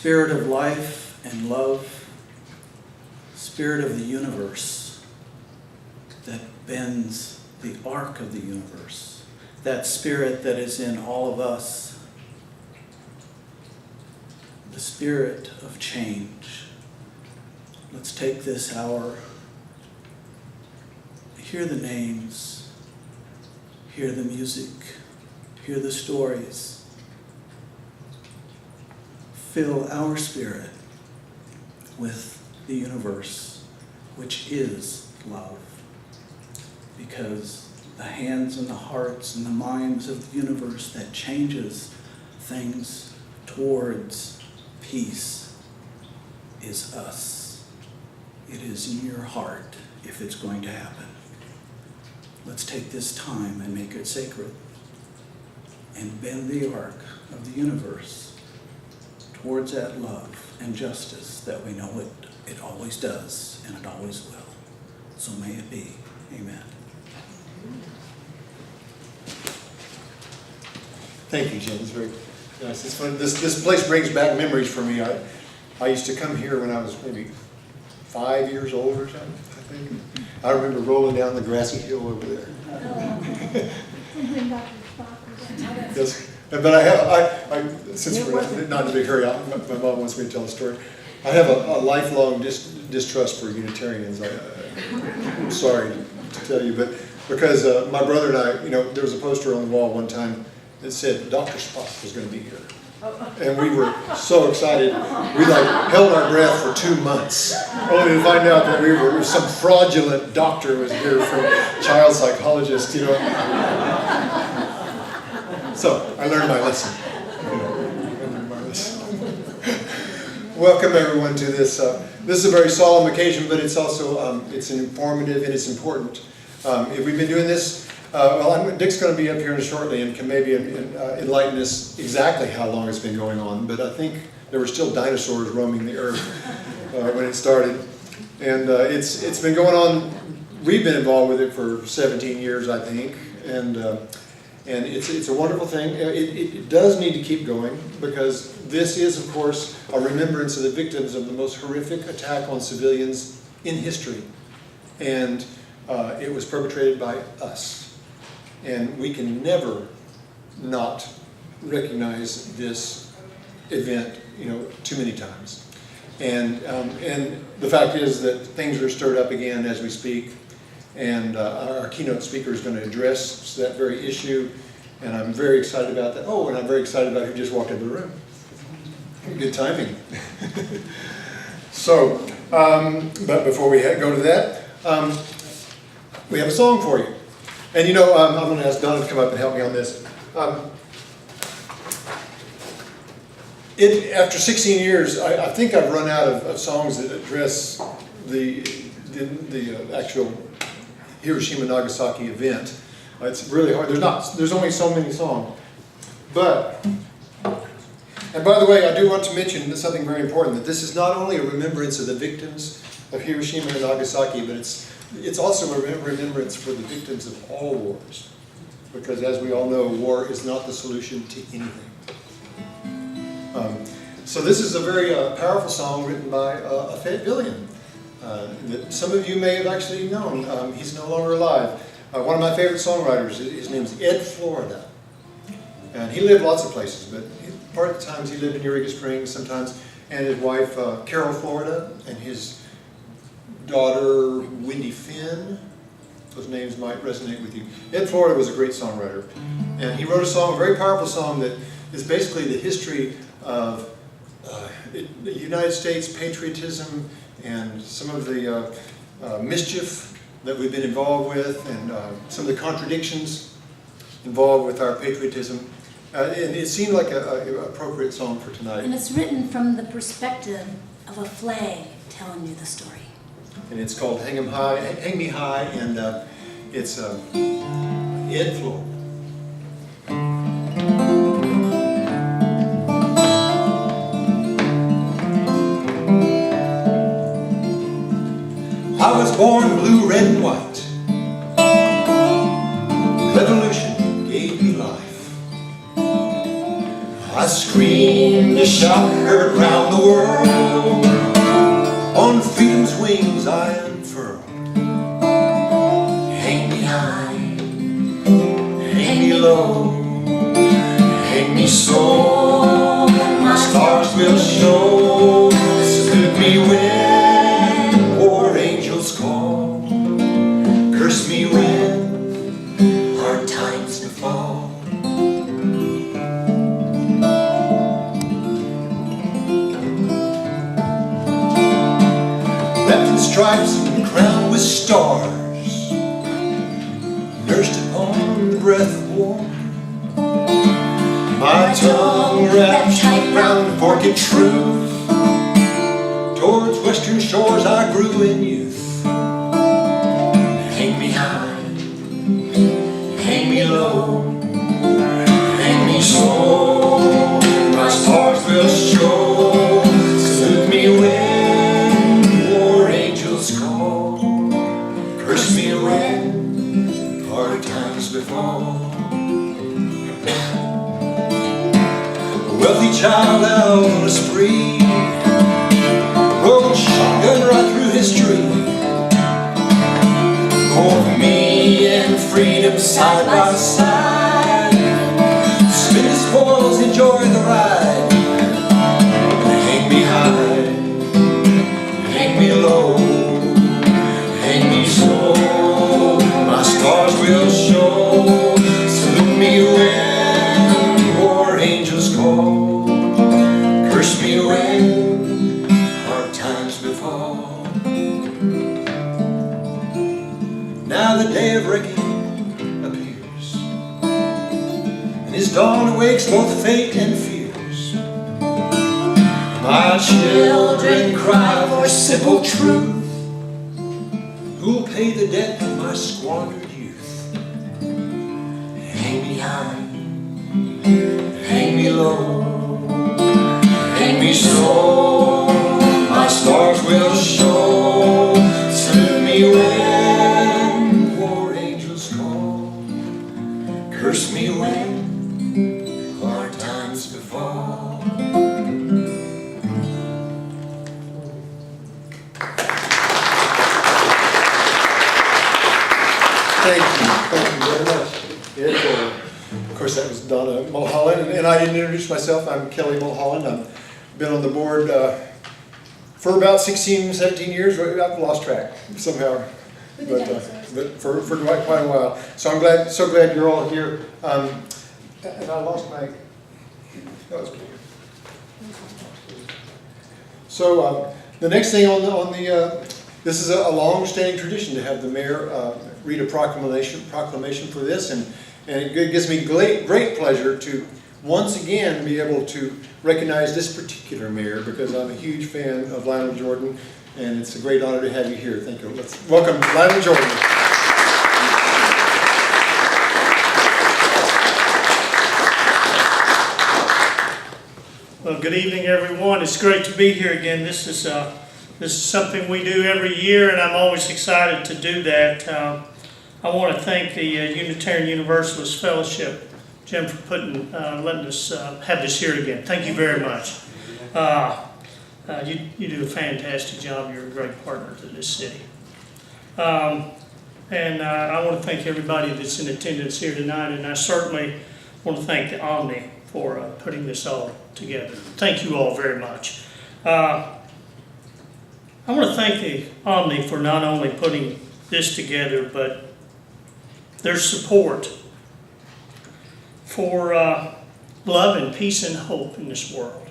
Spirit of life and love, Spirit of the universe that bends the arc of the universe, that Spirit that is in all of us, the Spirit of change. Let's take this hour, hear the names, hear the music, hear the stories. Fill our spirit with the universe, which is love. Because the hands and the hearts and the minds of the universe that changes things towards peace is us. It is in your heart if it's going to happen. Let's take this time and make it sacred and bend the arc of the universe towards that love and justice that we know it always does and it always will. So may it be. Amen. Thank you, Jim. It's very nice. It's fun. This place brings back memories for me. I used to come here when I was maybe 5 years old or something, I think. I remember rolling down the grassy hill over there. Yes. But I since we're not in a big hurry, my mom wants me to tell a story. I have a lifelong distrust for Unitarians. I'm sorry to tell you, but because my brother and I, there was a poster on the wall one time that said Dr. Spock was going to be here. And we were so excited, we held our breath for 2 months, only to find out that some fraudulent doctor was here from child psychologist, So I learned my lesson. Welcome everyone to this. This is a very solemn occasion, but it's also it's informative and it's important. If we've been doing this. Dick's going to be up here shortly and can maybe enlighten us exactly how long it's been going on, but I think there were still dinosaurs roaming the earth when it started. And it's been going on, we've been involved with it for 17 years, I think, and it's a wonderful thing. It does need to keep going because this is, of course, a remembrance of the victims of the most horrific attack on civilians in history. And it was perpetrated by us. And we can never not recognize this event, too many times. And the fact is that things are stirred up again as we speak. And our keynote speaker is going to address that very issue. And I'm very excited about that. Oh, and I'm very excited about who just walked into the room. Good timing. So, but before we go to that, we have a song for you. And I'm going to ask Donna to come up and help me on this. After 16 years, I think I've run out of songs that address the actual Hiroshima Nagasaki event. It's really hard. There's only so many songs. And by the way, I do want to mention something very important, that this is not only a remembrance of the victims of Hiroshima and Nagasaki, but it's also a remembrance for the victims of all wars. Because as we all know, war is not the solution to anything. So this is a very powerful song written by a Fayettevillean that some of you may have actually known. He's no longer alive. One of my favorite songwriters, his name's Ed Florida. And he lived lots of places, but part of the times he lived in Eureka Springs sometimes, and his wife Carol Florida, and his daughter Wendy Finn. Those names might resonate with you. Ed Florida was a great songwriter, and he wrote a song, a very powerful song that is basically the history of the United States patriotism and some of the mischief that we've been involved with, and some of the contradictions involved with our patriotism. And it seemed like an appropriate song for tonight. And it's written from the perspective of a flag telling you the story. And it's called Hang 'Em High, Hang Me High, and it's Ed Florida. I was born blue, red, and white. Revolution gave me life. I screamed, a shout heard round the so, my stars will show. Salute me when war angels call. Curse me when hard times befall. Wrapped in stripes and crowned with stars, nursed upon the breath of war. My tongue wrapped tight round the forked truth. Towards western shores I grew in youth. Hang me high, hang me low, hang me so, my stars will show. Salute me when war angels call. Curse me when hard times befall. Wealthy child out on a spree, rode shotgun right through history. For me and freedom side by side. Spin the spoils, enjoy the ride. Hang me high, hang me low, hang me so, my stars will show. Salute me when war angels call. Curse me when hard times befall. Now the day of reckoning appears, and his dawn awakes both fate and fears. My children cry for simple truth. Who'll pay the debt of my squandered youth? Hang me high, hang me low, hang me so, my stars will show. Salute me when war angels call. Curse me when hard times befall. Thank you very much. Of course, that was Donna Mulholland, and I didn't introduce myself. I'm Kelly Mulholland. I've been on the board for about 16, 17 years. I've lost track somehow, but for quite a while. So I'm so glad you're all here. And I lost my. That was good. So the next thing on the this is a long-standing tradition to have the mayor read a proclamation for this, and it gives me great pleasure to once again be able to recognize this particular mayor, because I'm a huge fan of Lionel Jordan, and it's a great honor to have you here. Thank you. Let's welcome Lionel Jordan. Well, good evening, everyone. It's great to be here again. This is something we do every year, and I'm always excited to do that. I want to thank the Unitarian Universalist Fellowship, Jim, for letting us have this here again. Thank you very much. You do a fantastic job. You're a great partner to this city. And I want to thank everybody that's in attendance here tonight, and I certainly want to thank the Omni for putting this all together. Thank you all very much. I want to thank the Omni for not only putting this together, but their support for love and peace and hope in this world.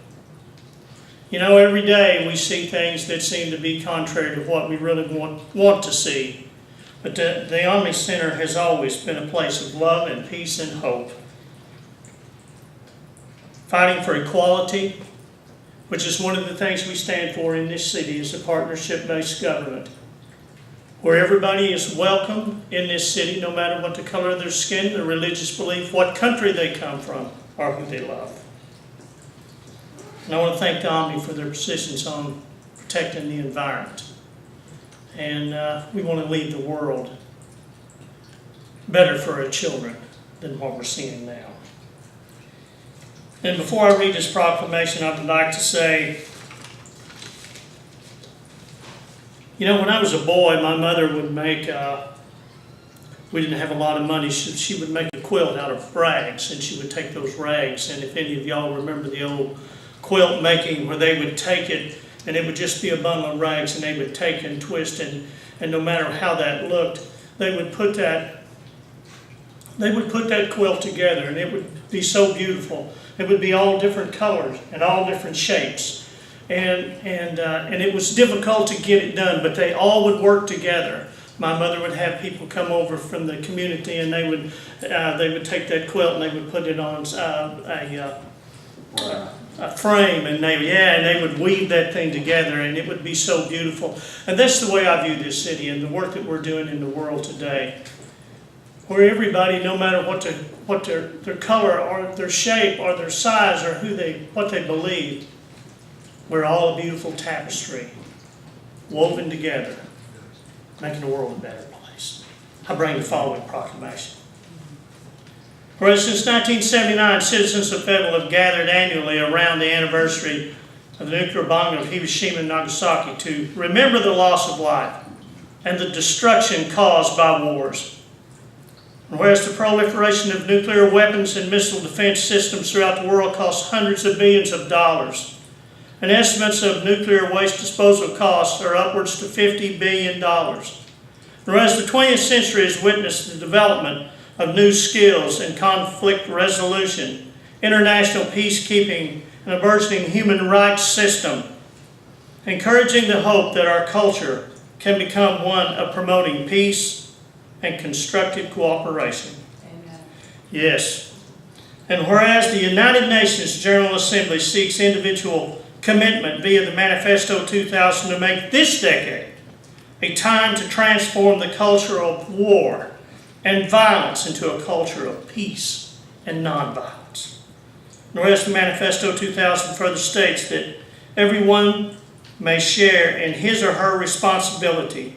You know, every day we see things that seem to be contrary to what we really want to see, but the Omni Center has always been a place of love and peace and hope. Fighting for equality, which is one of the things we stand for in this city, is a partnership-based government, where everybody is welcome in this city, no matter what the color of their skin, their religious belief, what country they come from, or who they love. And I want to thank the Omni for their positions on protecting the environment. And we want to leave the world better for our children than what we're seeing now. And before I read this proclamation, I would like to say, you know, when I was a boy, my mother would make we didn't have a lot of money. She would make a quilt out of rags, and she would take those rags. And if any of y'all remember the old quilt making where they would take it, and it would just be a bundle of rags, and they would take and twist, and no matter how that looked, they would put that quilt together, and it would be so beautiful. It would be all different colors and all different shapes. And it was difficult to get it done, but they all would work together. My mother would have people come over from the community, and they would take that quilt and they would put it on a frame, and they would weave that thing together, and it would be so beautiful. And that's the way I view this city and the work that we're doing in the world today, where everybody, no matter what their color or their shape or their size or what they believe, we're all a beautiful tapestry woven together, making the world a better place. I bring the following proclamation. Whereas since 1979, citizens of Fayetteville have gathered annually around the anniversary of the nuclear bombing of Hiroshima and Nagasaki to remember the loss of life and the destruction caused by wars. And whereas the proliferation of nuclear weapons and missile defense systems throughout the world costs hundreds of billions of dollars, and estimates of nuclear waste disposal costs are upwards to $50 billion. Whereas the 20th century has witnessed the development of new skills in conflict resolution, international peacekeeping, and a burgeoning human rights system, encouraging the hope that our culture can become one of promoting peace and constructive cooperation. Amen. Yes. And whereas the United Nations General Assembly seeks individual commitment via the Manifesto 2000 to make this decade a time to transform the culture of war and violence into a culture of peace and nonviolence. Whereas the Manifesto 2000 further states that everyone may share in his or her responsibility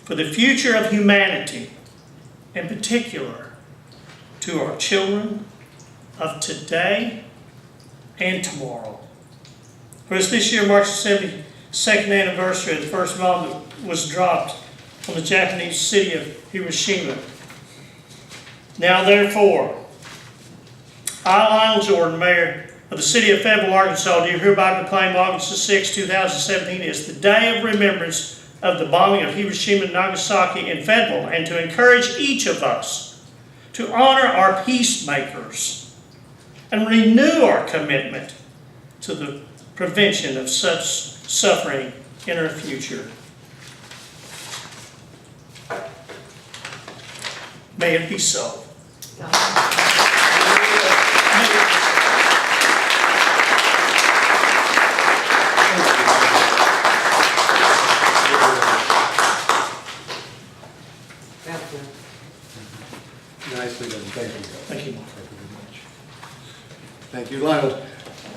for the future of humanity, in particular to our children of today and tomorrow. Whereas this year marks the 72nd anniversary of the first bomb that was dropped on the Japanese city of Hiroshima. Now therefore, I, Lionel Jordan, Mayor of the city of Fayetteville, Arkansas, do hereby proclaim August 6, 2017 as the day of remembrance of the bombing of Hiroshima and Nagasaki in Fayetteville, and to encourage each of us to honor our peacemakers and renew our commitment to the prevention of such suffering in our future. May it be so. Nicely done, thank you. Thank you. Thank you, Lionel.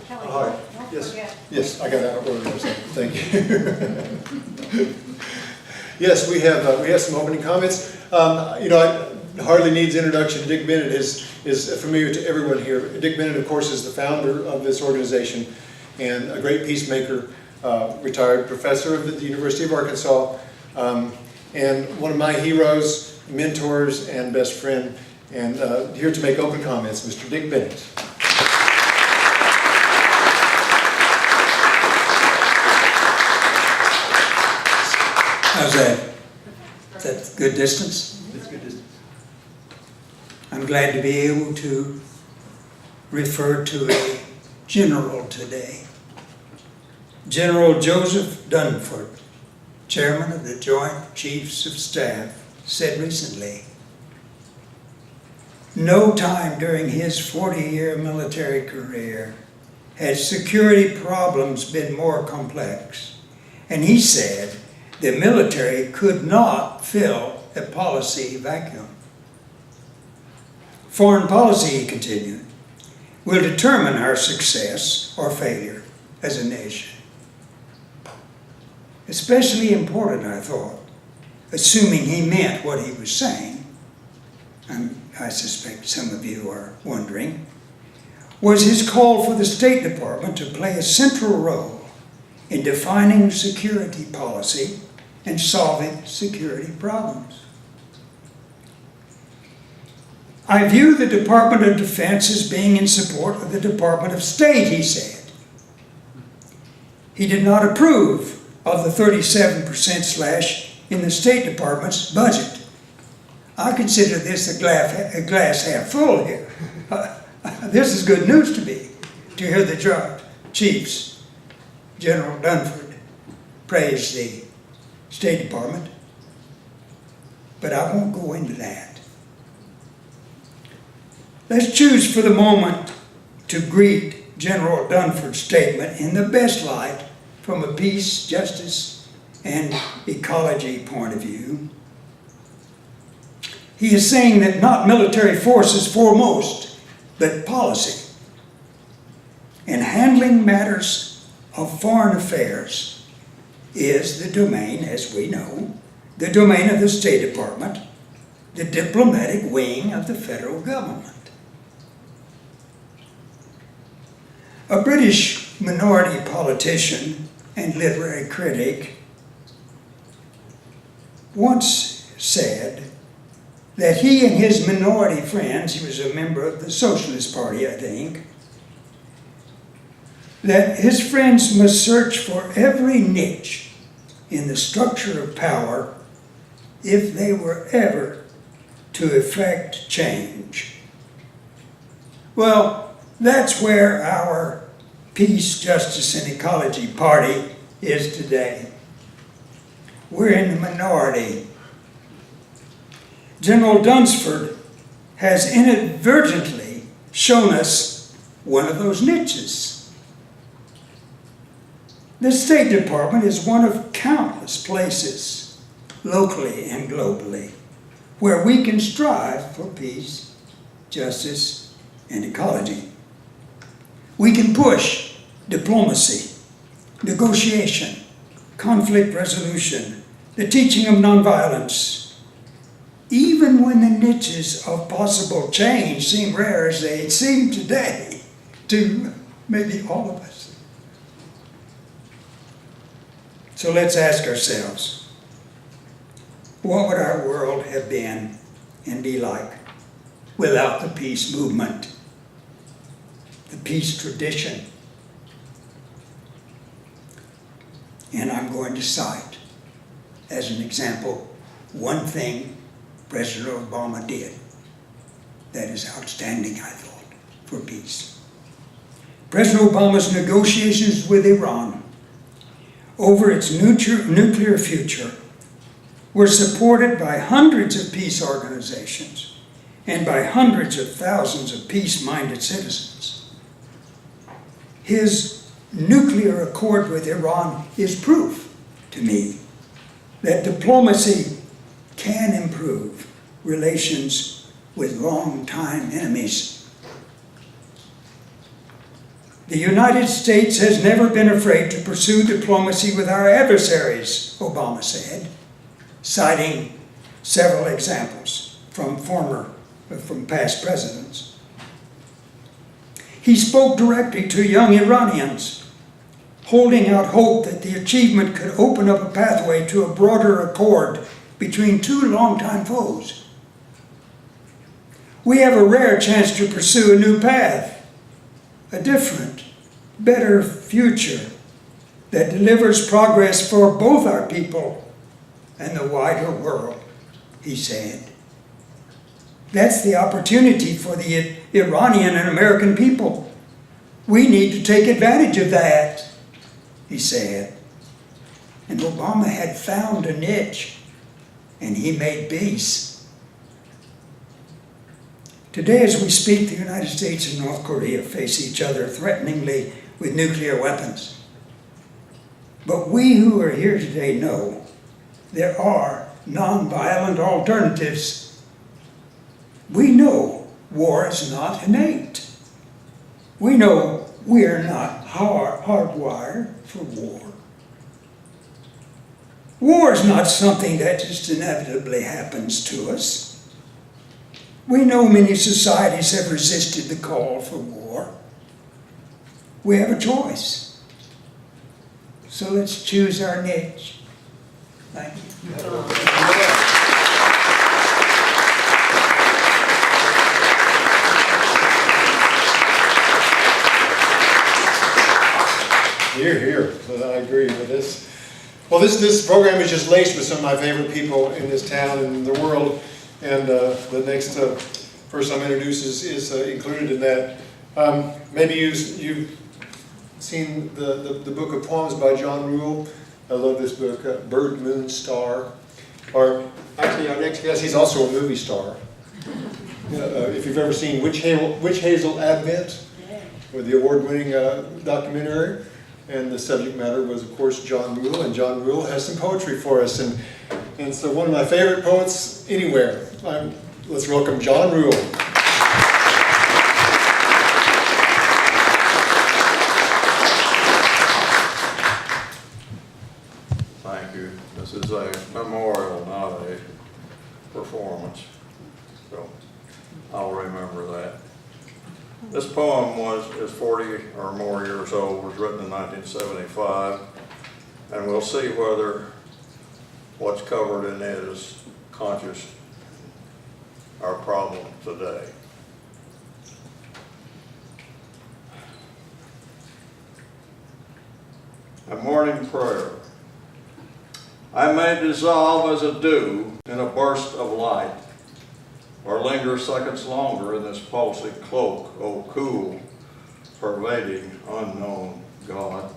Kelly, All right. don't Yes. forget. Yes, I got that over there, so thank you. Yes, we have some opening comments. It hardly needs introduction. Dick Bennett is familiar to everyone here. Dick Bennett, of course, is the founder of this organization and a great peacemaker, retired professor of the University of Arkansas, and one of my heroes, mentors, and best friend. And here to make open comments, Mr. Dick Bennett. How's that? Is that good distance? It's good distance. I'm glad to be able to refer to a general today. General Joseph Dunford, chairman of the Joint Chiefs of Staff, said recently, no time during his 40-year military career had security problems been more complex. And he said, the military could not fill a policy vacuum. Foreign policy, he continued, will determine our success or failure as a nation. Especially important, I thought, assuming he meant what he was saying, I suspect some of you are wondering, was his call for the State Department to play a central role in defining security policy and solving security problems. I view the Department of Defense as being in support of the Department of State, he said. He did not approve of the 37% slash in the State Department's budget. I consider this a glass half full here. This is good news to me, to hear the Joint Chiefs, General Dunford, praise the State Department, but I won't go into that. Let's choose for the moment to greet General Dunford's statement in the best light from a peace, justice, and ecology point of view. He is saying that not military force is foremost, but policy. And handling matters of foreign affairs is the domain, as we know, the domain of the State Department, the diplomatic wing of the federal government. A British minority politician and literary critic once said that he and his minority friends, he was a member of the Socialist Party, I think, that his friends must search for every niche in the structure of power if they were ever to effect change. Well, that's where our Peace, Justice, and Ecology Party is today. We're in the minority. General Dunsford has inadvertently shown us one of those niches. The State Department is one of countless places, locally and globally, where we can strive for peace, justice, and ecology. We can push diplomacy, negotiation, conflict resolution, the teaching of nonviolence, even when the niches of possible change seem rare as they seem today to maybe all of us. So let's ask ourselves, what would our world have been and be like without the peace movement, the peace tradition? And I'm going to cite, as an example, one thing President Obama did that is outstanding, I thought, for peace. President Obama's negotiations with Iran over its nuclear future were supported by hundreds of peace organizations and by hundreds of thousands of peace-minded citizens. His nuclear accord with Iran is proof to me that diplomacy can improve relations with long-time enemies. The United States has never been afraid to pursue diplomacy with our adversaries, Obama said, citing several examples from past presidents. He spoke directly to young Iranians, holding out hope that the achievement could open up a pathway to a broader accord between two longtime foes. We have a rare chance to pursue a new path, a different, better future that delivers progress for both our people and the wider world, he said. That's the opportunity for the Iranian and American people. We need to take advantage of that, he said. And Obama had found a niche, and he made peace. Today, as we speak, the United States and North Korea face each other threateningly with nuclear weapons. But we who are here today know there are nonviolent alternatives. We know war is not innate. We know we are not hardwired for war. War is not something that just inevitably happens to us. We know many societies have resisted the call for war. We have a choice. So let's choose our niche. Thank you. Here, so I agree with this. Well, this program is just laced with some of my favorite people in this town and in the world, and the next person I'm introduced is included in that. Maybe you've seen the book of poems by John Rule. I love this book, Bird, Moon, Star. Or actually, our next guest, he's also a movie star. If you've ever seen Witch Hazel Advent, with the award-winning documentary, and the subject matter was, of course, John Rule, and John Rule has some poetry for us, and so one of my favorite poets anywhere. Let's welcome John Rule. Thank you. This is a memorial, not a performance, so I'll remember that. This poem is 40 or more years old, was written in 1975, and we'll see whether what's covered in it is conscious our problem today. A morning prayer. I may dissolve as a dew in a burst of light, or linger seconds longer in this pulsing cloak, O cool, pervading, unknown God.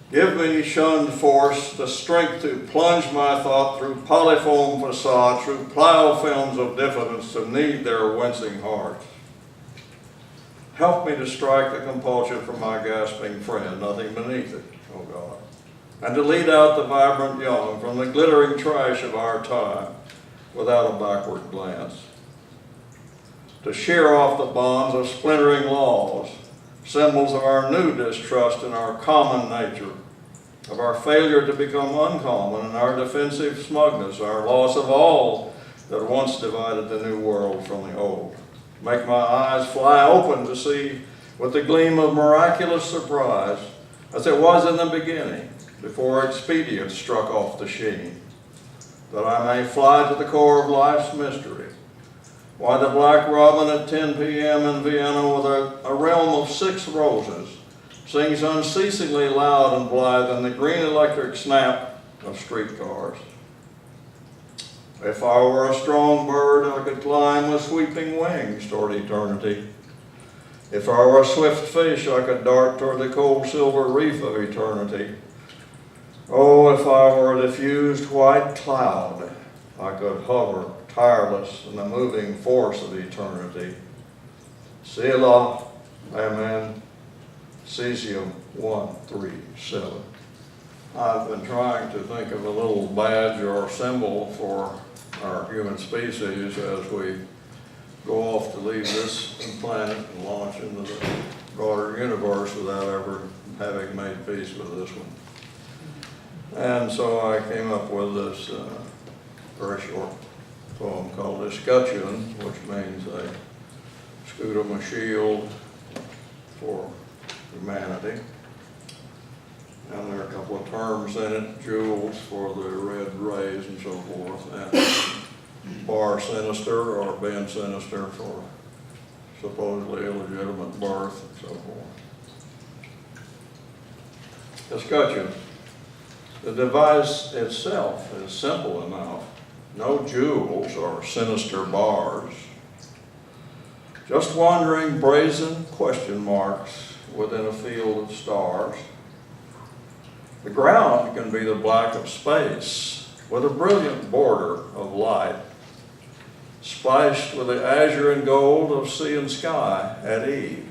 Give me, shunned force, the strength to plunge my thought through polyfoam facade, through plow films of diffidence to knead their wincing hearts. Help me to strike the compulsion from my gasping friend, nothing beneath it, O God, and to lead out the vibrant young from the glittering trash of our time without a backward glance. To shear off the bonds of splintering laws, symbols of our new distrust in our common nature, of our failure to become uncommon and our defensive smugness, our loss of all that once divided the new world from the old. Make my eyes fly open to see with the gleam of miraculous surprise, as it was in the beginning, before expedience struck off the sheen, that I may fly to the core of life's mystery. Why the black robin at 10 p.m. in Vienna with a realm of 6 roses sings unceasingly loud and blithe in the green electric snap of streetcars. If I were a strong bird, I could climb with sweeping wings toward eternity. If I were a swift fish, I could dart toward the cold silver reef of eternity. Oh, if I were a diffused white cloud, I could hover tireless in the moving force of eternity. Selah, Amen, Cesium 137. I've been trying to think of a little badge or symbol for our human species as we go off to leave this planet and launch into the broader universe without ever having made peace with this one. And so I came up with this very short poem called Escutcheon, which means a scutum, a shield for humanity. And there are a couple of terms in it, jewels for the red rays and so forth, and bar sinister or ben sinister for supposedly illegitimate birth and so forth. Escutcheon. The device itself is simple enough. No jewels or sinister bars. Just wandering brazen question marks within a field of stars. The ground can be the black of space with a brilliant border of light, splashed with the azure and gold of sea and sky at eve,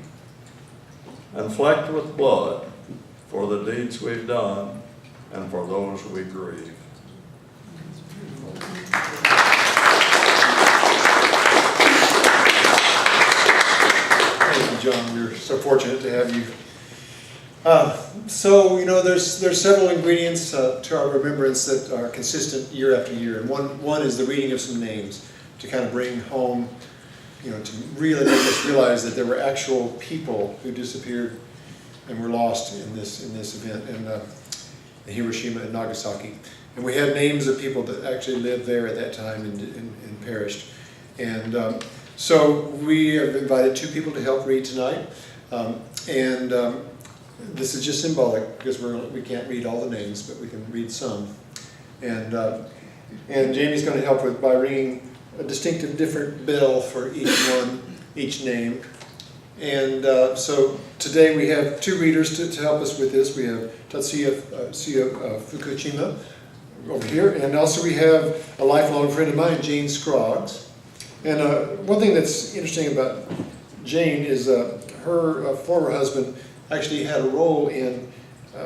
and flecked with blood for the deeds we've done and for those we grieve. Thank you, John. We're so fortunate to have you. So, you know, there's several ingredients to our remembrance that are consistent year after year. And one is the reading of some names to kind of bring home, you know, to really make us realize that there were actual people who disappeared and were lost in this event in Hiroshima and Nagasaki. And we have names of people that actually lived there at that time and perished. And so we have invited 2 people to help read tonight. this is just symbolic because we can't read all the names, but we can read some. And Jamie's going to help by ringing a distinctive different bell for each name. And so today we have two readers to help us with this. We have Tatsuya Fukushima over here, and also we have a lifelong friend of mine, Jane Scroggs. And one thing that's interesting about Jane is her former husband actually had a role in,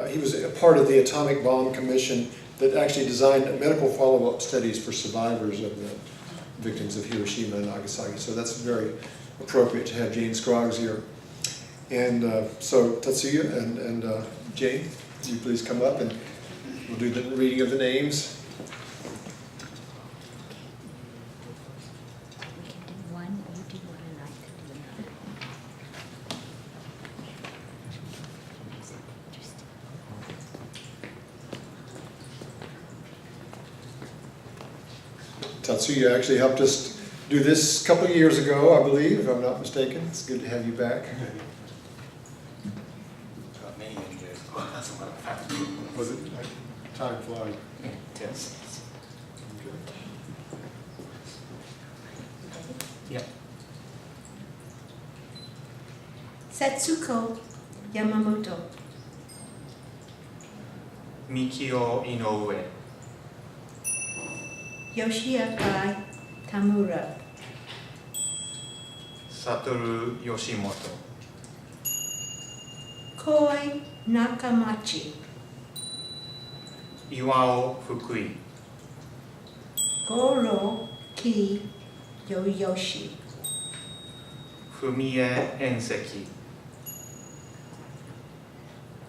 he was a part of the Atomic Bomb Commission that actually designed medical follow-up studies for survivors of the victims of Hiroshima and Nagasaki. So that's very appropriate to have Jane Scroggs here. And so Tatsuya and Jane, would you please come up and we'll do the reading of the names. We can do one, you do one, and I can do another. Interesting. Tatsuya actually helped us do this a couple of years ago, I believe, if I'm not mistaken. It's good to have you back. Many years. Was it? Time flies. Yes. Yeah. Setsuko Yamamoto. Mikio Inoue. Yoshiaki Tamura. Satoru Yoshimoto. Koi Nakamachi. Iwao Fukui. Goro Ki Yoyoshi. Fumie Enseki.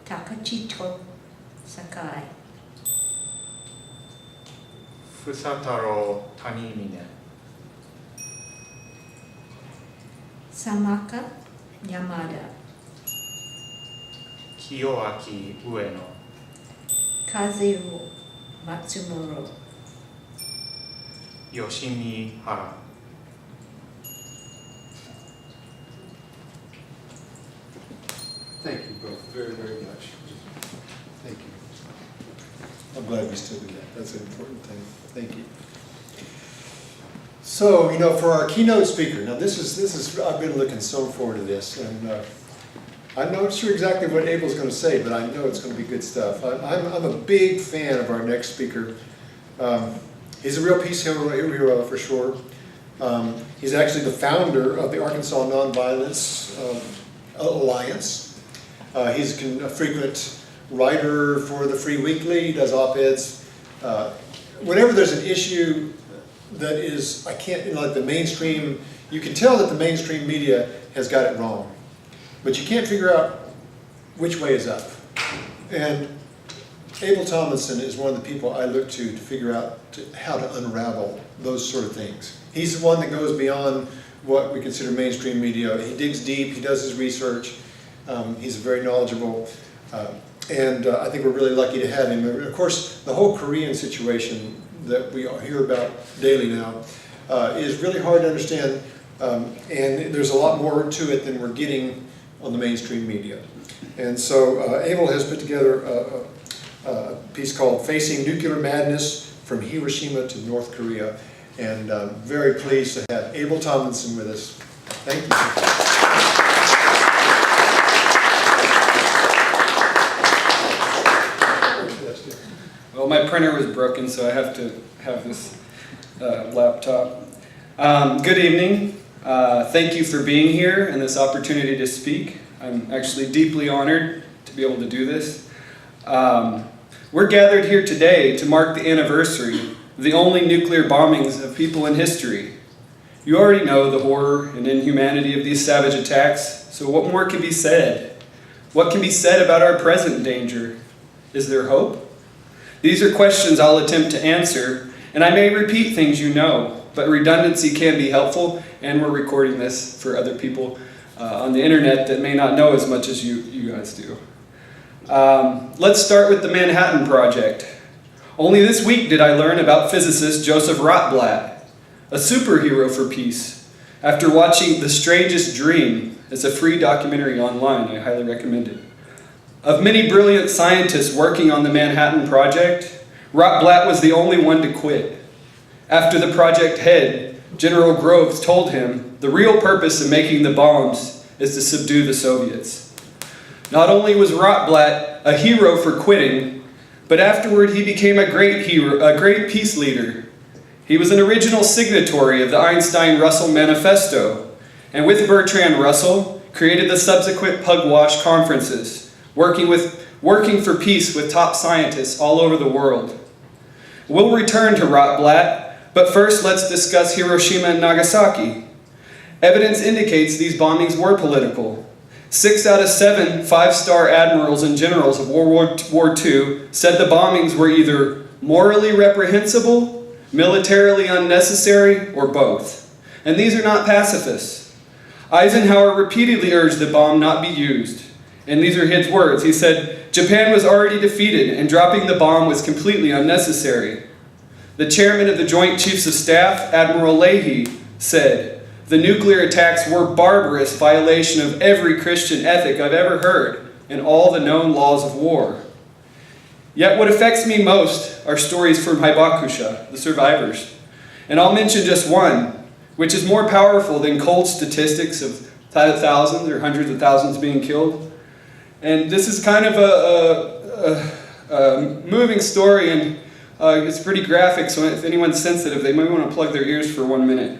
Takachito Sakai. Fusataro Tanimine. Samaka Yamada. Kiyoaki Ueno. Kazeru Matsumuro. Yoshimi Hara. Thank you both very, very much. Thank you. I'm glad we still do that. That's an important thing. Thank you. So, you know, for our keynote speaker, now this is I've been looking so forward to this, and I'm not sure exactly what Abel's going to say, but I know it's going to be good stuff. I'm a big fan of our next speaker. He's a real peace hero for sure. He's actually the founder of the Arkansas Nonviolence Alliance. He's a frequent writer for the Free Weekly. He does op-eds. Whenever there's an issue that is, like the mainstream, you can tell that the mainstream media has got it wrong. But you can't figure out which way is up. And Abel Tomlinson is one of the people I look to figure out how to unravel those sort of things. He's the one that goes beyond what we consider mainstream media. He digs deep, he does his research. He's very knowledgeable. And I think we're really lucky to have him. Of course, the whole Korean situation that we hear about daily now is really hard to understand. And there's a lot more to it than we're getting on the mainstream media. And so Abel has put together a piece called Facing Nuclear Madness from Hiroshima to North Korea. And I'm very pleased to have Abel Tomlinson with us. Thank you. Well, my printer was broken, so I have to have this laptop. Good evening. Thank you for being here and this opportunity to speak. I'm actually deeply honored to be able to do this. We're gathered here today to mark the anniversary of the only nuclear bombings of people in history. You already know the horror and inhumanity of these savage attacks, so what more can be said? What can be said about our present danger? Is there hope? These are questions I'll attempt to answer, and I may repeat things you know, but redundancy can be helpful, and we're recording this for other people on the internet that may not know as much as you guys do. Let's start with the Manhattan Project. Only this week did I learn about physicist Joseph Rotblat, a superhero for peace, after watching The Strangest Dream. It's a free documentary online. I highly recommend it. Of many brilliant scientists working on the Manhattan Project, Rotblat was the only one to quit. After the project head, General Groves told him the real purpose of making the bombs is to subdue the Soviets. Not only was Rotblat a hero for quitting, but afterward he became a great peace leader. He was an original signatory of the Einstein-Russell Manifesto, and with Bertrand Russell, created the subsequent Pugwash conferences, working for peace with top scientists all over the world. We'll return to Rotblat, but first let's discuss Hiroshima and Nagasaki. Evidence indicates these bombings were political. 6 out of 7 five-star admirals and generals of World War II said the bombings were either morally reprehensible, militarily unnecessary, or both. And these are not pacifists. Eisenhower repeatedly urged the bomb not be used. And these are his words. He said, "Japan was already defeated and dropping the bomb was completely unnecessary." The chairman of the Joint Chiefs of Staff, Admiral Leahy, said, "The nuclear attacks were barbarous violation of every Christian ethic I've ever heard and all the known laws of war." Yet what affects me most are stories from Hibakusha, the survivors. And I'll mention just one, which is more powerful than cold statistics of thousands or hundreds of thousands being killed. And this is kind of a moving story, and it's pretty graphic, so if anyone's sensitive, they might want to plug their ears for 1 minute.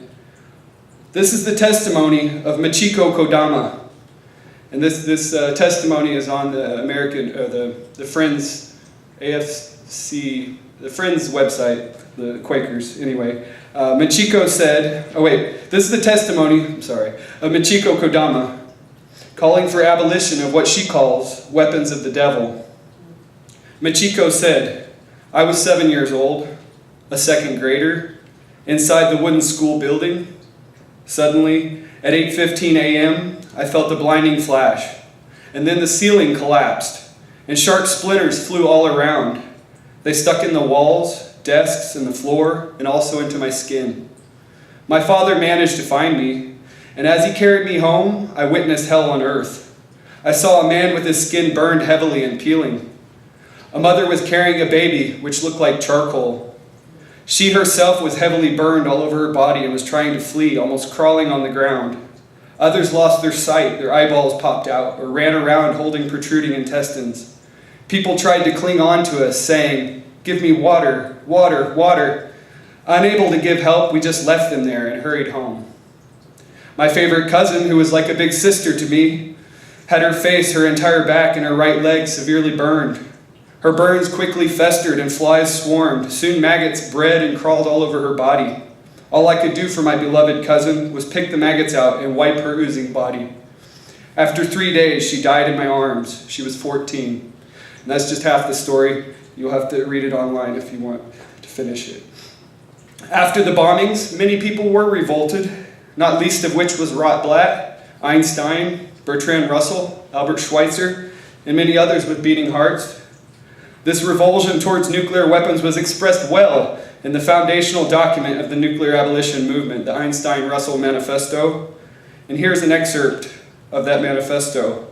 This is the testimony of Michiko Kodama. And this testimony is on the the Friends AFC, the Friends website, the Quakers, anyway. Michiko said, this is the testimony, of Michiko Kodama, calling for abolition of what she calls weapons of the devil. Michiko said, "I was 7 years old, a second grader, inside the wooden school building. Suddenly, at 8:15 a.m., I felt a blinding flash, and then the ceiling collapsed, and sharp splinters flew all around. They stuck in the walls, desks, and the floor, and also into my skin. My father managed to find me, and as he carried me home, I witnessed hell on earth. I saw a man with his skin burned heavily and peeling. A mother was carrying a baby, which looked like charcoal. She herself was heavily burned all over her body and was trying to flee, almost crawling on the ground. Others lost their sight, their eyeballs popped out, or ran around holding protruding intestines. People tried to cling on to us, saying, 'Give me water, water, water.' Unable to give help, we just left them there and hurried home. My favorite cousin, who was like a big sister to me, had her face, her entire back, and her right leg severely burned. Her burns quickly festered and flies swarmed. Soon maggots bred and crawled all over her body. All I could do for my beloved cousin was pick the maggots out and wipe her oozing body. After 3 days, she died in my arms. She was 14. And that's just half the story. You'll have to read it online if you want to finish it. After the bombings, many people were revolted, not least of which was Rotblat, Einstein, Bertrand Russell, Albert Schweitzer, and many others with beating hearts. This revulsion towards nuclear weapons was expressed well in the foundational document of the nuclear abolition movement, the Einstein-Russell Manifesto. And here's an excerpt of that manifesto.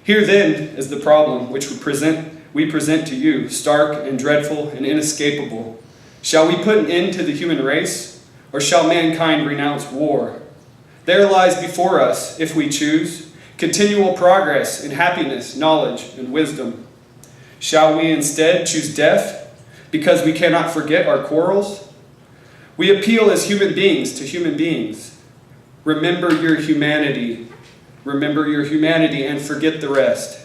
"Here then is the problem which we present to you, stark and dreadful and inescapable. Shall we put an end to the human race, or shall mankind renounce war? There lies before us, if we choose, continual progress in happiness, knowledge, and wisdom. Shall we instead choose death, because we cannot forget our quarrels? We appeal as human beings to human beings. Remember your humanity. Remember your humanity and forget the rest.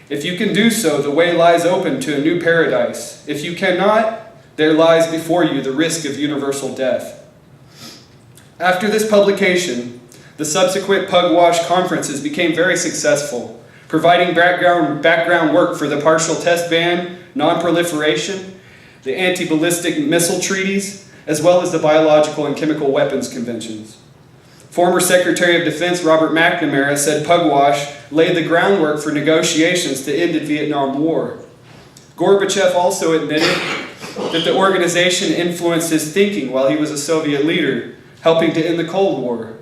If you can do so, the way lies open to a new paradise. If you cannot, there lies before you the risk of universal death." After this publication, the subsequent Pugwash conferences became very successful, providing background work for the partial test ban, non-proliferation, the anti-ballistic missile treaties, as well as the biological and chemical weapons conventions. Former Secretary of Defense Robert McNamara said Pugwash laid the groundwork for negotiations to end the Vietnam War. Gorbachev also admitted that the organization influenced his thinking while he was a Soviet leader, helping to end the Cold War.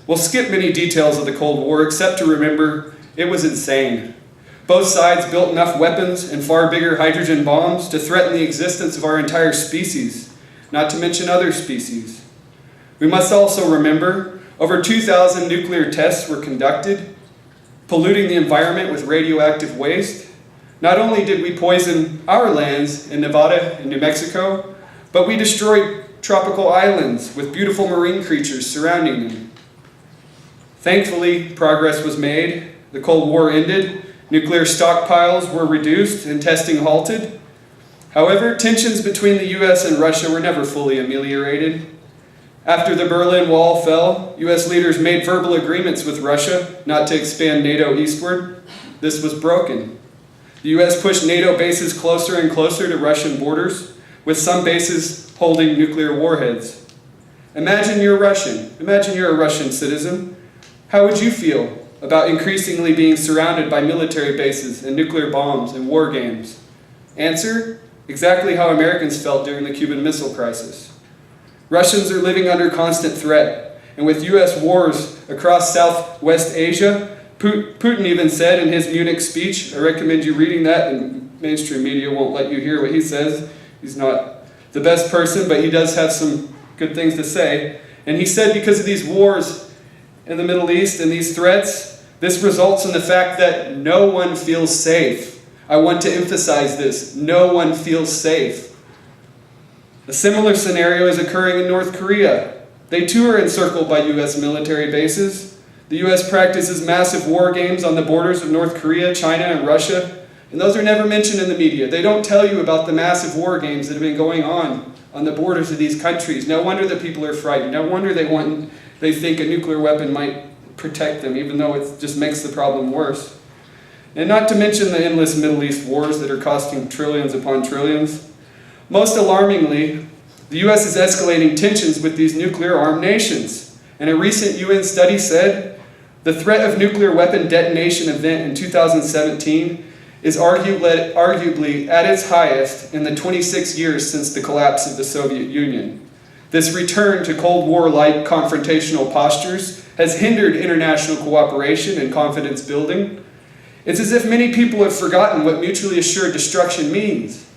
We'll skip many details of the Cold War, except to remember it was insane. Both sides built enough weapons and far bigger hydrogen bombs to threaten the existence of our entire species, not to mention other species. We must also remember over 2,000 nuclear tests were conducted, polluting the environment with radioactive waste. Not only did we poison our lands in Nevada and New Mexico, but we destroyed tropical islands with beautiful marine creatures surrounding them. Thankfully, progress was made. The Cold War ended, nuclear stockpiles were reduced, and testing halted. However, tensions between the US and Russia were never fully ameliorated. After the Berlin Wall fell, US leaders made verbal agreements with Russia not to expand NATO eastward. This was broken. The US pushed NATO bases closer and closer to Russian borders, with some bases holding nuclear warheads. Imagine you're Russian. Imagine you're a Russian citizen. How would you feel about increasingly being surrounded by military bases and nuclear bombs and war games? Answer: exactly how Americans felt during the Cuban Missile Crisis. Russians are living under constant threat, and with US wars across Southwest Asia, Putin even said in his Munich speech, I recommend you reading that, and mainstream media won't let you hear what he says. He's not the best person, but he does have some good things to say. And he said because of these wars in the Middle East and these threats, this results in the fact that no one feels safe. I want to emphasize this. No one feels safe. A similar scenario is occurring in North Korea. They too are encircled by US military bases. The US practices massive war games on the borders of North Korea, China, and Russia, and those are never mentioned in the media. They don't tell you about the massive war games that have been going on the borders of these countries. No wonder that people are frightened. No wonder they think a nuclear weapon might protect them, even though it just makes the problem worse. And not to mention the endless Middle East wars that are costing trillions upon trillions. Most alarmingly, the US is escalating tensions with these nuclear-armed nations. And a recent UN study said the threat of nuclear weapon detonation event in 2017 is arguably at its highest in the 26 years since the collapse of the Soviet Union. This return to Cold War-like confrontational postures has hindered international cooperation and confidence building. It's as if many people have forgotten what mutually assured destruction means.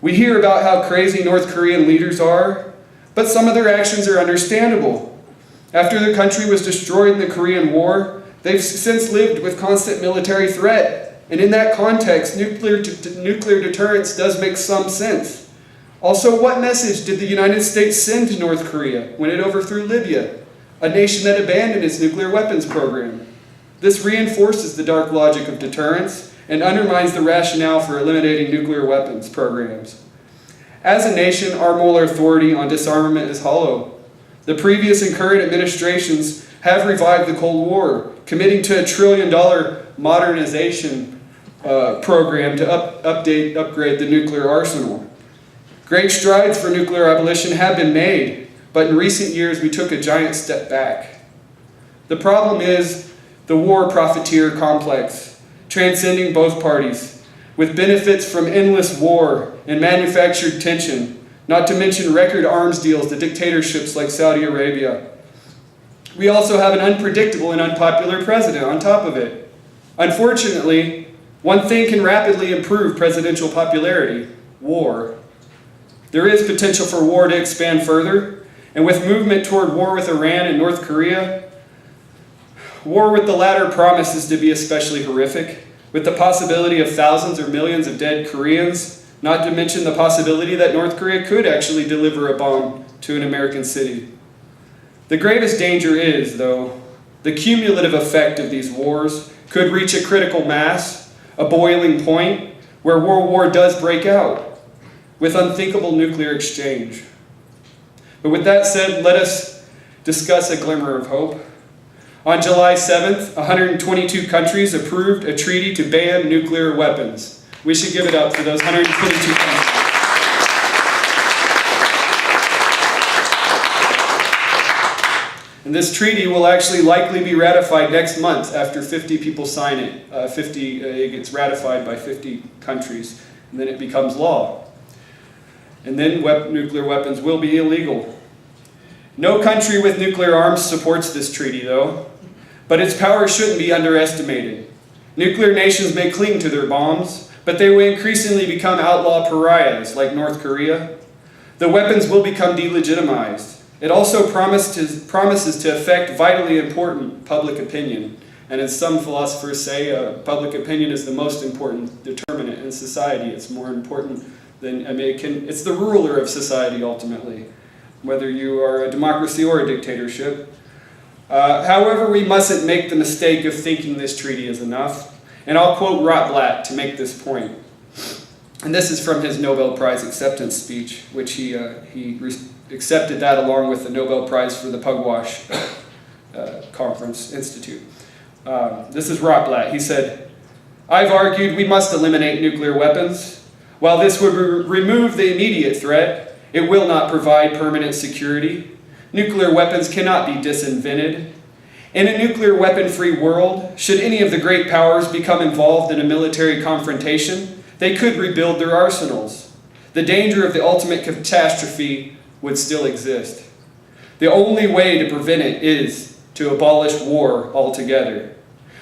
We hear about how crazy North Korean leaders are, but some of their actions are understandable. After the country was destroyed in the Korean War, they've since lived with constant military threat. And in that context, nuclear deterrence does make some sense. Also, what message did the United States send to North Korea when it overthrew Libya, a nation that abandoned its nuclear weapons program? This reinforces the dark logic of deterrence and undermines the rationale for eliminating nuclear weapons programs. As a nation, our moral authority on disarmament is hollow. The previous and current administrations have revived the Cold War, committing to $1 trillion modernization program to upgrade the nuclear arsenal. Great strides for nuclear abolition have been made, but in recent years we took a giant step back. The problem is the war profiteer complex, transcending both parties, with benefits from endless war and manufactured tension, not to mention record arms deals to dictatorships like Saudi Arabia. We also have an unpredictable and unpopular president on top of it. Unfortunately, one thing can rapidly improve presidential popularity: war. There is potential for war to expand further, and with movement toward war with Iran and North Korea, war with the latter promises to be especially horrific, with the possibility of thousands or millions of dead Koreans, not to mention the possibility that North Korea could actually deliver a bomb to an American city. The gravest danger is, though, the cumulative effect of these wars could reach a critical mass, a boiling point, where World War does break out, with unthinkable nuclear exchange. But with that said, let us discuss a glimmer of hope. On July 7th, 122 countries approved a treaty to ban nuclear weapons. We should give it up for those 122 countries. And this treaty will actually likely be ratified next month after 50 people sign it. It gets ratified by 50 countries, and then it becomes law. And then nuclear weapons will be illegal. No country with nuclear arms supports this treaty, though, but its power shouldn't be underestimated. Nuclear nations may cling to their bombs, but they will increasingly become outlaw pariahs like North Korea. The weapons will become delegitimized. It also promises to affect vitally important public opinion. And as some philosophers say, public opinion is the most important determinant in society. It's more important than, it's the ruler of society ultimately, whether you are a democracy or a dictatorship. However, we mustn't make the mistake of thinking this treaty is enough. And I'll quote Rotblat to make this point. And this is from his Nobel Prize acceptance speech, which he accepted that along with the Nobel Prize for the Pugwash Conference Institute. This is Rotblat. He said, "I've argued we must eliminate nuclear weapons. While this would remove the immediate threat, it will not provide permanent security. Nuclear weapons cannot be disinvented. In a nuclear weapon-free world, should any of the great powers become involved in a military confrontation, they could rebuild their arsenals. The danger of the ultimate catastrophe would still exist. The only way to prevent it is to abolish war altogether.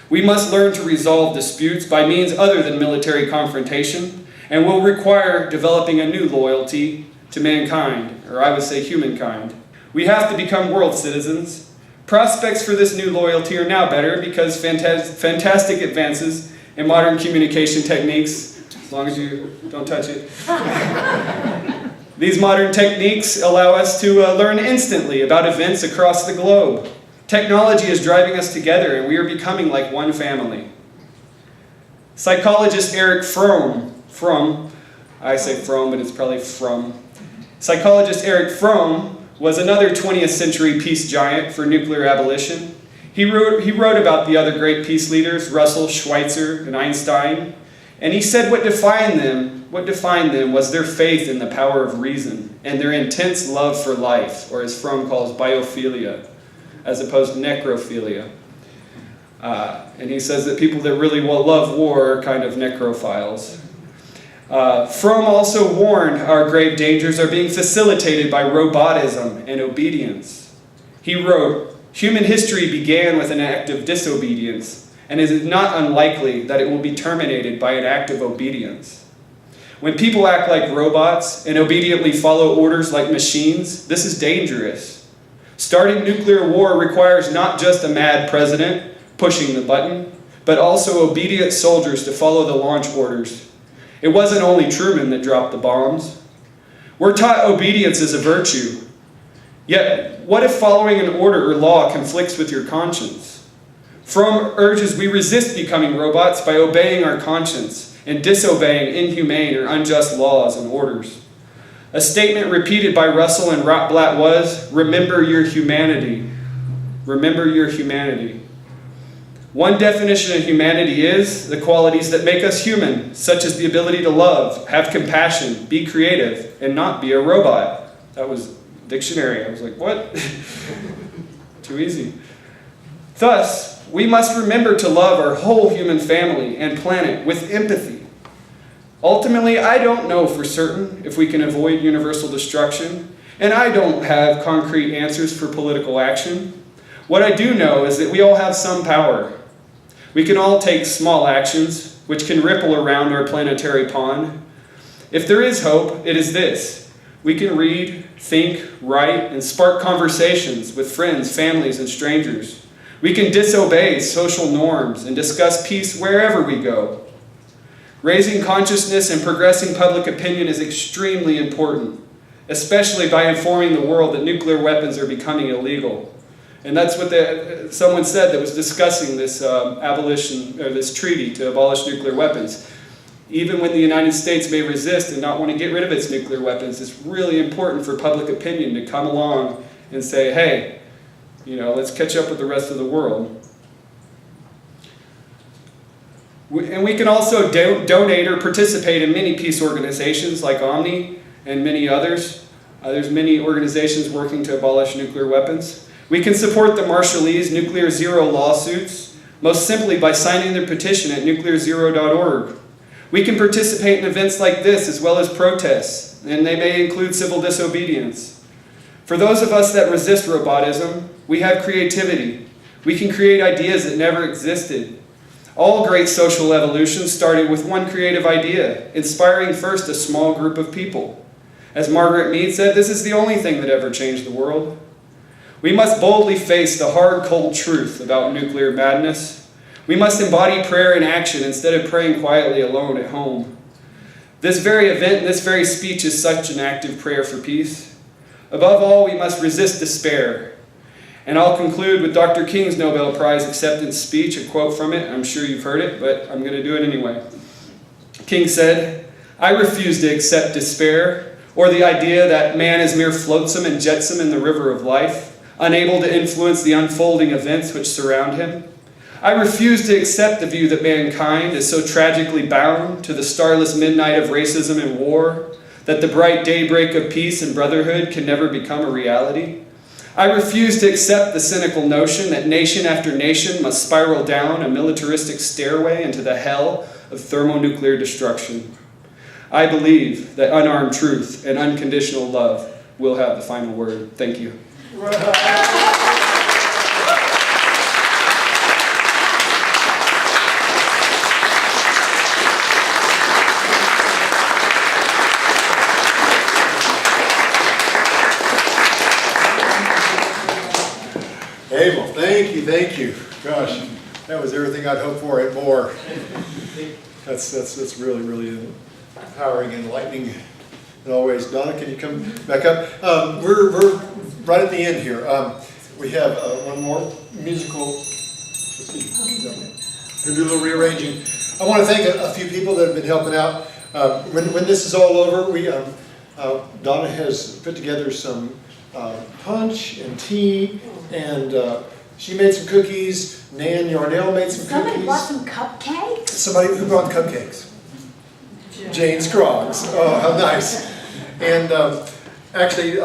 We must learn to resolve disputes by means other than military confrontation, and will require developing a new loyalty to mankind, or I would say humankind. We have to become world citizens. Prospects for this new loyalty are now better because fantastic advances in modern communication techniques, as long as you don't touch it. These modern techniques allow us to learn instantly about events across the globe. Technology is driving us together, and we are becoming like one family. Psychologist Erich Fromm, I say Fromm, but it's probably Fromm. Psychologist Erich Fromm was another 20th century peace giant for nuclear abolition. He wrote about the other great peace leaders, Russell, Schweitzer, and Einstein, and he said what defined them was their faith in the power of reason and their intense love for life, or as Fromm calls biophilia, as opposed to necrophilia. And he says that people that really love war are kind of necrophiles. Fromm also warned our grave dangers are being facilitated by robotism and obedience. He wrote, "Human history began with an act of disobedience, and it is not unlikely that it will be terminated by an act of obedience. When people act like robots and obediently follow orders like machines, this is dangerous. Starting nuclear war requires not just a mad president pushing the button, but also obedient soldiers to follow the launch orders. It wasn't only Truman that dropped the bombs. We're taught obedience is a virtue. Yet, what if following an order or law conflicts with your conscience? Fromm urges we resist becoming robots by obeying our conscience and disobeying inhumane or unjust laws and orders. A statement repeated by Russell and Rotblat was, "Remember your humanity. Remember your humanity." One definition of humanity is the qualities that make us human, such as the ability to love, have compassion, be creative, and not be a robot. That was dictionary. I was like, what? Too easy. Thus, we must remember to love our whole human family and planet with empathy. Ultimately, I don't know for certain if we can avoid universal destruction, and I don't have concrete answers for political action. What I do know is that we all have some power. We can all take small actions, which can ripple around our planetary pond. If there is hope, it is this. We can read, think, write, and spark conversations with friends, families, and strangers. We can disobey social norms and discuss peace wherever we go. Raising consciousness and progressing public opinion is extremely important, especially by informing the world that nuclear weapons are becoming illegal. And that's what someone said that was discussing this abolition, or this treaty to abolish nuclear weapons. Even when the United States may resist and not want to get rid of its nuclear weapons, it's really important for public opinion to come along and say, hey, let's catch up with the rest of the world. And we can also donate or participate in many peace organizations like Omni and many others. There's many organizations working to abolish nuclear weapons. We can support the Marshallese Nuclear Zero lawsuits, most simply by signing their petition at nuclearzero.org. We can participate in events like this as well as protests, and they may include civil disobedience. For those of us that resist robotism, we have creativity. We can create ideas that never existed. All great social evolutions started with one creative idea, inspiring first a small group of people. As Margaret Mead said, this is the only thing that ever changed the world. We must boldly face the hard, cold truth about nuclear madness. We must embody prayer in action instead of praying quietly alone at home. This very event, this very speech is such an active prayer for peace. Above all, we must resist despair. And I'll conclude with Dr. King's Nobel Prize acceptance speech, a quote from it. I'm sure you've heard it, but I'm going to do it anyway. King said, "I refuse to accept despair, or the idea that man is mere flotsam and jetsam in the river of life, unable to influence the unfolding events which surround him. I refuse to accept the view that mankind is so tragically bound to the starless midnight of racism and war, that the bright daybreak of peace and brotherhood can never become a reality. I refuse to accept the cynical notion that nation after nation must spiral down a militaristic stairway into the hell of thermonuclear destruction. I believe that unarmed truth and unconditional love will have the final word." Thank you. Abel, thank you. Gosh, that was everything I'd hoped for and more. That's really, really empowering and enlightening in all ways. Donna, can you come back up? We're right at the end here. We have one more musical. We'll do a little rearranging. I want to thank a few people that have been helping out. When this is all over, Donna has put together some punch and tea, and she made some cookies. Nan Yarnell made some cookies. Somebody bought some cupcakes? Somebody who brought cupcakes? Jane Scroggs. Oh, how nice. And actually,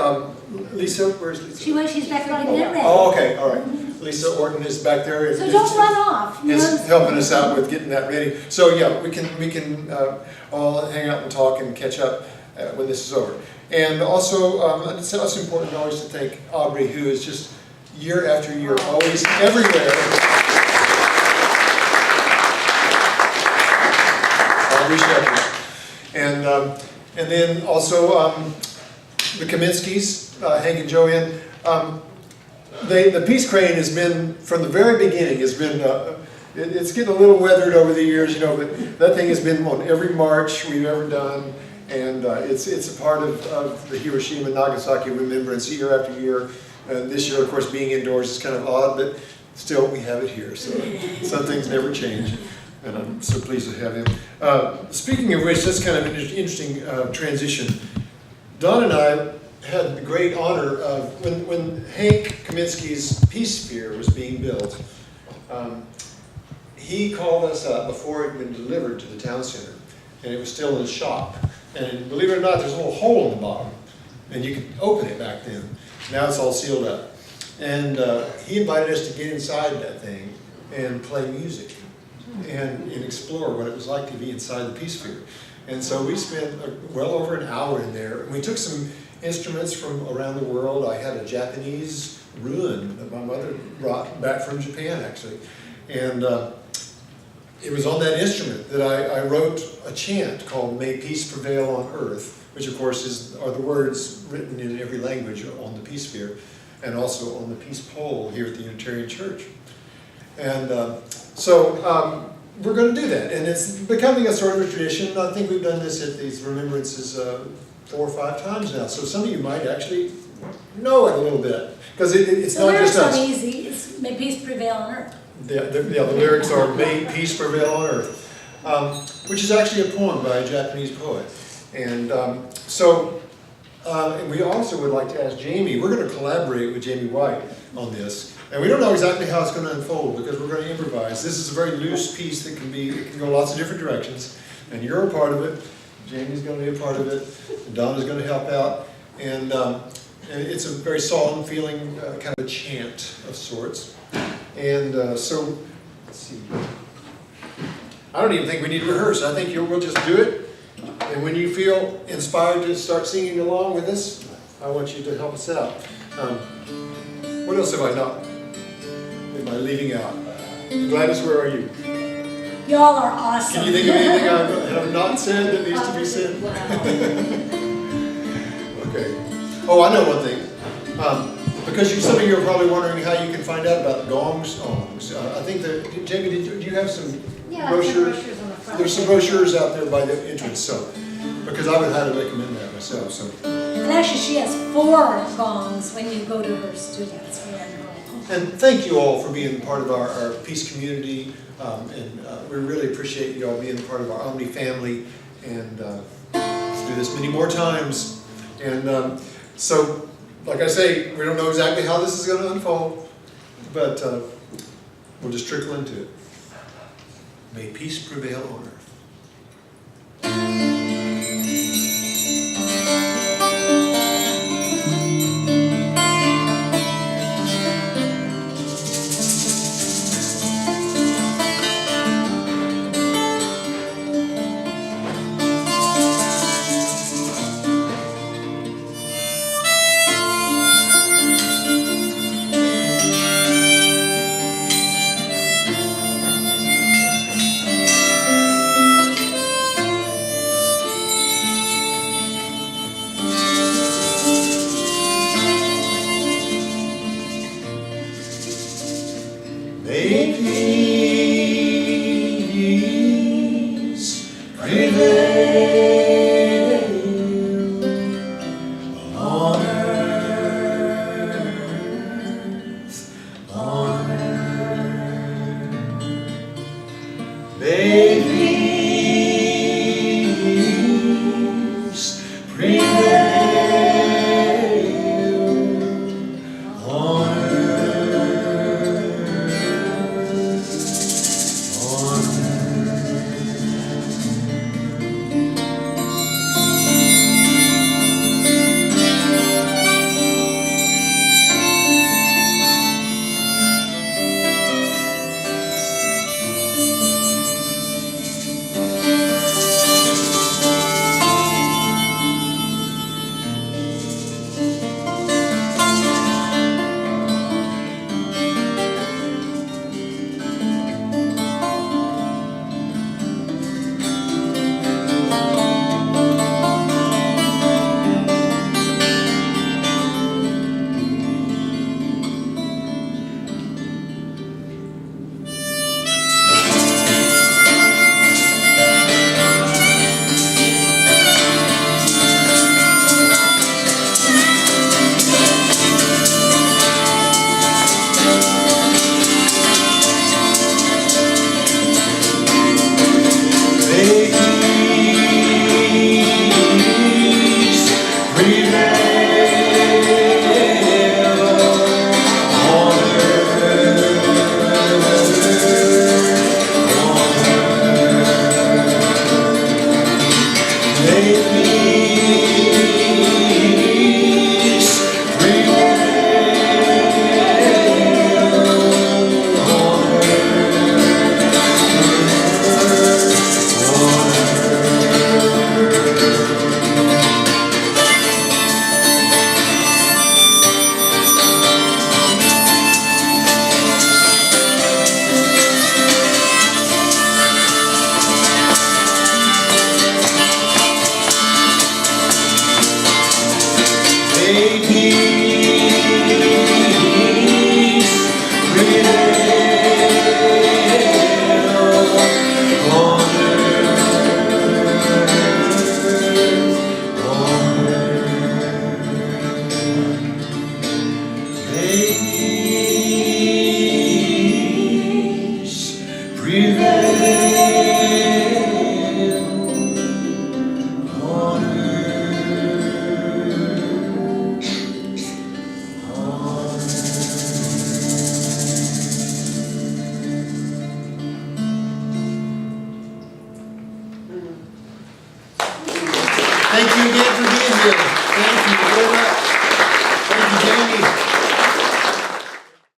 Lisa, where's Lisa? She's back getting it ready. Oh, okay, all right. Lisa Orton is back there. So don't run off. Is helping us out with getting that ready. So yeah, we can all hang out and talk and catch up when this is over. And also, it's also important always to thank Aubrey, who is just year after year always everywhere. Aubrey Shepherd. And then also the Kaminskis, Hank and Joanne. The Peace Crane has been, from the very beginning, it's getting a little weathered over the years, but that thing has been on every march we've ever done, and it's a part of the Hiroshima Nagasaki remembrance year after year. And this year, of course, being indoors is kind of odd, but still we have it here, so some things never change, and I'm so pleased to have him. Speaking of which, that's kind of an interesting transition. Don and I had the great honor of, when Hank Kaminski's Peace Sphere was being built, he called us up before it had been delivered to the town center, and it was still in his shop. And believe it or not, there's a little hole in the bottom, and you could open it back then. Now it's all sealed up. And he invited us to get inside that thing and play music and explore what it was like to be inside the Peace Sphere. And so we spent well over an hour in there, and we took some instruments from around the world. I had a Japanese ruin that my mother brought back from Japan, actually. And it was on that instrument that I wrote a chant called "May Peace Prevail on Earth," which of course are the words written in every language on the Peace Sphere, and also on the Peace Pole here at the Unitarian Church. And so we're going to do that, and it's becoming a sort of a tradition. I think we've done this at these remembrances 4 or 5 times now, so some of you might actually know it a little bit, because it's not just us. The lyrics are easy. It's "May peace prevail on earth." The lyrics are "May peace prevail on earth," which is actually a poem by a Japanese poet. And and we also would like to ask Jamie. We're going to collaborate with Jamie White on this. And we don't know exactly how it's going to unfold, because we're going to improvise. This is a very loose piece that can go lots of different directions. And you're a part of it. Jamie's going to be a part of it. And Donna's going to help out. And it's a very solemn feeling, kind of a chant of sorts. And so, let's see. I don't even think we need to rehearse. I think we'll just do it. And when you feel inspired to start singing along with us, I want you to help us out. What else have I not? Am I leaving out? Gladys, where are you? Y'all are awesome. Can you think of anything I have not said that needs to be said? Okay. Oh, I know one thing. Because some of you are probably wondering how you can find out about gong songs. I think that, Jamie, do you have some brochures? on the front. There's some brochures out there by the entrance, so, because I would highly recommend that myself, so. And actually, she has 4 gongs when you go to her students. And thank you all for being part of our peace community, and we really appreciate you all being part of our Omni family, and let's do this many more times. And so, like I say, we don't know exactly how this is going to unfold, but we'll just trickle into it. May peace prevail on earth. May peace prevail on earth, on earth. May peace prevail on Thank you again for being here. Thank you very much.